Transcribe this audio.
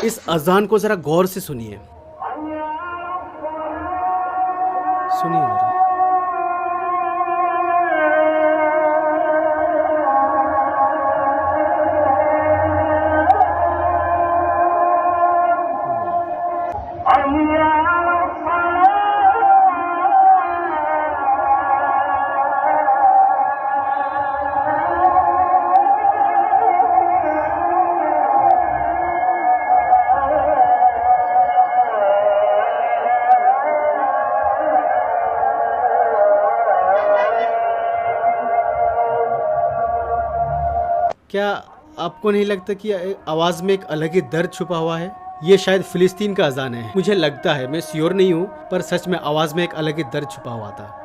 इस अजान को जरा गौर से सुनिए, सुनिए जरा। क्या आपको नहीं लगता कि आवाज़ में एक अलग ही दर्द छुपा हुआ है? ये शायद फिलिस्तीन का अजान है, मुझे लगता है, मैं श्योर नहीं हूँ, पर सच में आवाज़ में एक अलग ही दर्द छुपा हुआ था।